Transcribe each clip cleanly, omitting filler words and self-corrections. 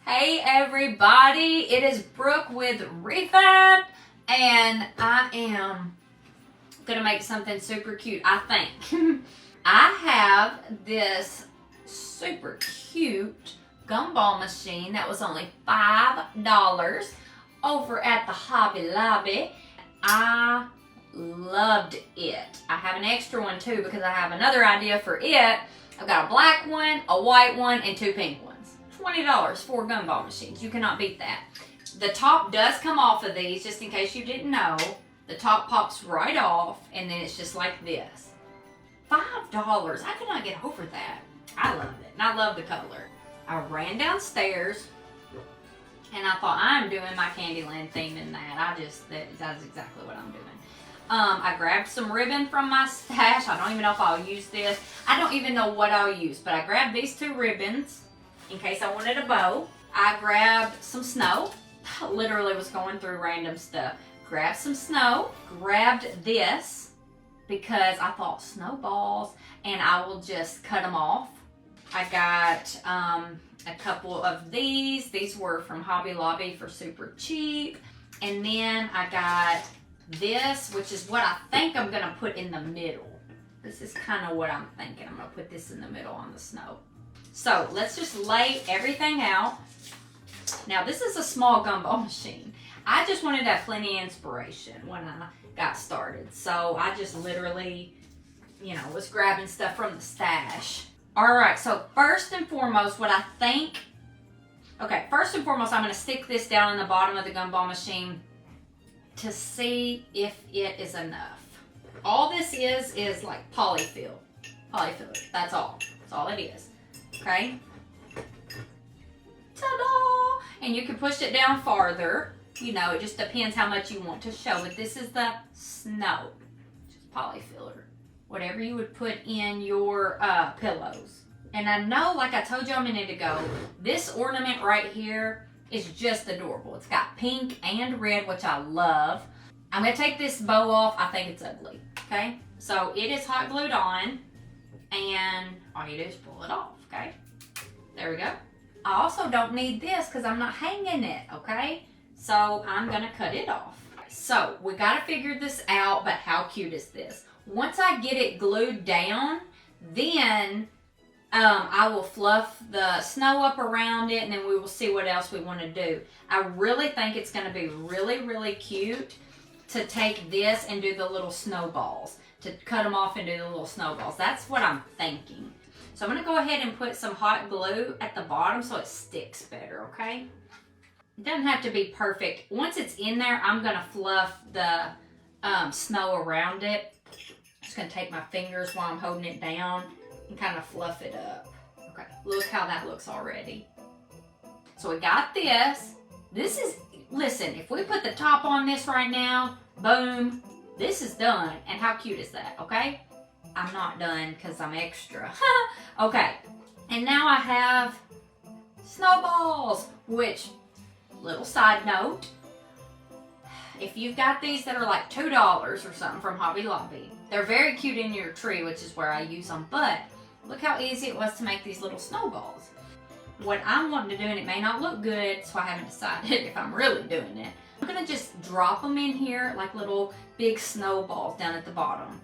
Hey everybody, it is Brooke with Re-fabbed, and I am gonna make something super cute, I think. I have this super cute gumball machine that was only $5 over at the Hobby Lobby. I loved it. I have an extra one too because I have another idea for it. I've got a black one, a white one, and two pink ones. $20 for gumball machines. You cannot beat that. The top does come off of these, just in case you didn't know. The top pops right off, and then it's just like this. $5. I could not get over that. I love it, and I love the color. I ran downstairs, and I thought, I'm doing my Candyland theme in that. That's exactly what I'm doing. I grabbed some ribbon from my stash. I don't even know if I'll use this. I don't even know what I'll use, but I grabbed these two ribbons in case I wanted a bow. I grabbed some snow. I literally was going through random stuff. Grabbed some snow. Grabbed this because I thought snowballs, and I will just cut them off. I got a couple of these. These were from Hobby Lobby for super cheap. And then I got this, which is what I think I'm gonna put in the middle. This is kind of what I'm thinking. I'm gonna put this in the middle on the snow. So let's just lay everything out. Now this is a small gumball machine. I just wanted to have plenty of inspiration when I got started. So I just literally, was grabbing stuff from the stash. All right, so first and foremost, I'm gonna stick this down in the bottom of the gumball machine to see if it is enough. All this is like polyfill. That's all. That's all it is. Okay. Ta-da! And you can push it down farther. It just depends how much you want to show. But this is the snow. Just polyfiller. Whatever you would put in your pillows. And I know, like I told you a minute ago, this ornament right here is just adorable. It's got pink and red, which I love. I'm going to take this bow off. I think it's ugly. Okay? So it is hot glued on. And all you do is pull it off. Okay? There we go. I also don't need this because I'm not hanging it. Okay? So I'm going to cut it off. So we got to figure this out, but how cute is this? Once I get it glued down, then I will fluff the snow up around it, and then we will see what else we want to do. I really think it's going to be really, really cute to take this and do the little snowballs, to cut them off and do the little snowballs. That's what I'm thinking. So I'm going to go ahead and put some hot glue at the bottom so it sticks better, okay? It doesn't have to be perfect. Once it's in there, I'm going to fluff the snow around it. I'm just going to take my fingers while I'm holding it down and kind of fluff it up. Okay, look how that looks already. So we got this. Listen, if we put the top on this right now, boom, this is done. And how cute is that, okay? I'm not done because I'm extra. Okay, and now I have snowballs, which, little side note, if you've got these that are like $2 or something from Hobby Lobby, they're very cute in your tree, which is where I use them, but look how easy it was to make these little snowballs. What I'm wanting to do, and it may not look good, so I haven't decided if I'm really doing it. I'm going to just drop them in here like little big snowballs down at the bottom.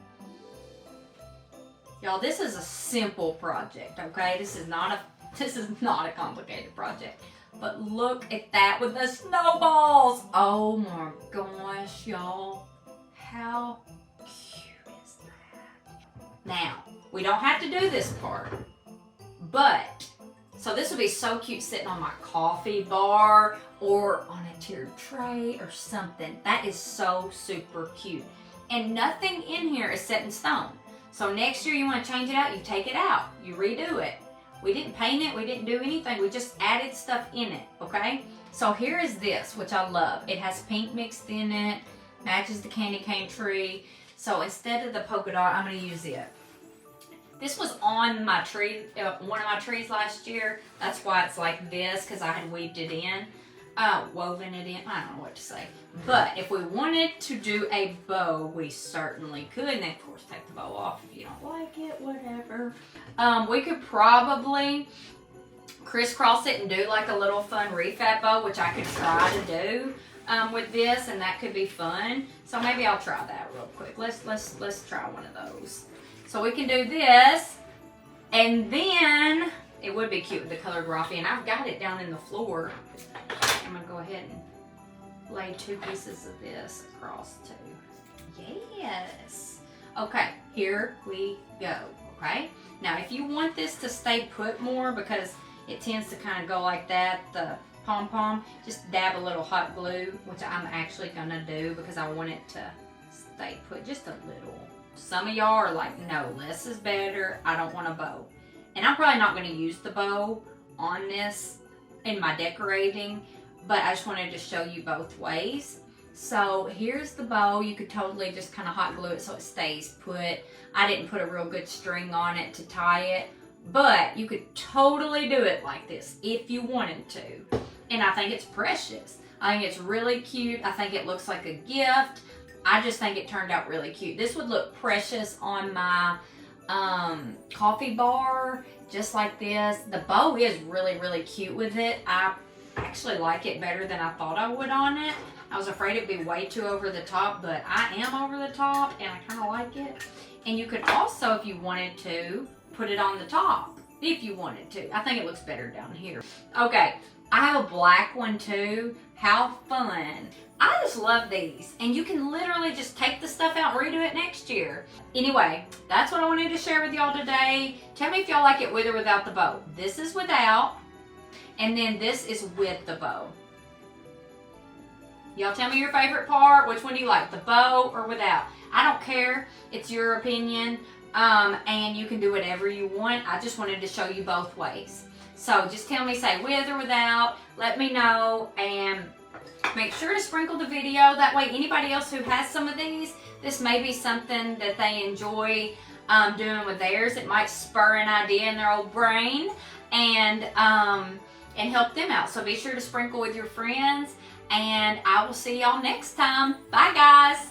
Y'all, this is a simple project, okay? This is not a complicated project. But look at that with the snowballs. Oh my gosh, y'all. How cute is that? Now, we don't have to do this part, but, so this would be so cute sitting on my coffee bar or on a tiered tray or something. That is so super cute. And nothing in here is set in stone. So next year you want to change it out, you take it out, you redo it. We didn't paint it, we didn't do anything, we just added stuff in it, okay? So here is this, which I love. It has pink mixed in it, matches the candy cane tree. So instead of the polka dot, I'm going to use it. This was on my tree, one of my trees last year. That's why it's like this, because I had weaved it in, woven it in. I don't know what to say. But if we wanted to do a bow, we certainly could. And then, of course, take the bow off if you don't like it, whatever. We could probably crisscross it and do like a little fun refab bow, which I could try to do with this, and that could be fun. So maybe I'll try that real quick. Let's try one of those. So we can do this, and then it would be cute with the colored raffia, and I've got it down in the floor. I'm gonna go ahead and lay 2 pieces of this across too. Yes. Okay, here we go. Okay. Now, if you want this to stay put more, because it tends to kind of go like that, the pom-pom, just dab a little hot glue, which I'm actually gonna do because I want it to stay put just a little. Some of y'all are like, no, less is better. I don't want a bow. And I'm probably not gonna use the bow on this in my decorating, but I just wanted to show you both ways. So here's the bow. You could totally just kind of hot glue it so it stays put. I didn't put a real good string on it to tie it, but you could totally do it like this if you wanted to. And I think it's precious. I think it's really cute. I think it looks like a gift. I just think it turned out really cute. This would look precious on my coffee bar, just like this. The bow is really, really cute with it. I actually like it better than I thought I would on it. I was afraid it'd be way too over the top, but I am over the top and I kind of like it. And you could also, if you wanted to, put it on the top, if you wanted to. I think it looks better down here. Okay, I have a black one too. How fun. I just love these. And you can literally just take the stuff out and redo it next year. Anyway, that's what I wanted to share with y'all today. Tell me if y'all like it with or without the bow. This is without, and then this is with the bow. Y'all tell me your favorite part. Which one do you like, the bow or without? I don't care. It's your opinion. And you can do whatever you want. I just wanted to show you both ways. So just tell me, say with or without. Let me know, and make sure to sprinkle the video. That way anybody else who has some of these, this may be something that they enjoy doing with theirs. It might spur an idea in their old brain and help them out. So be sure to sprinkle with your friends, and I will see y'all next time. Bye guys.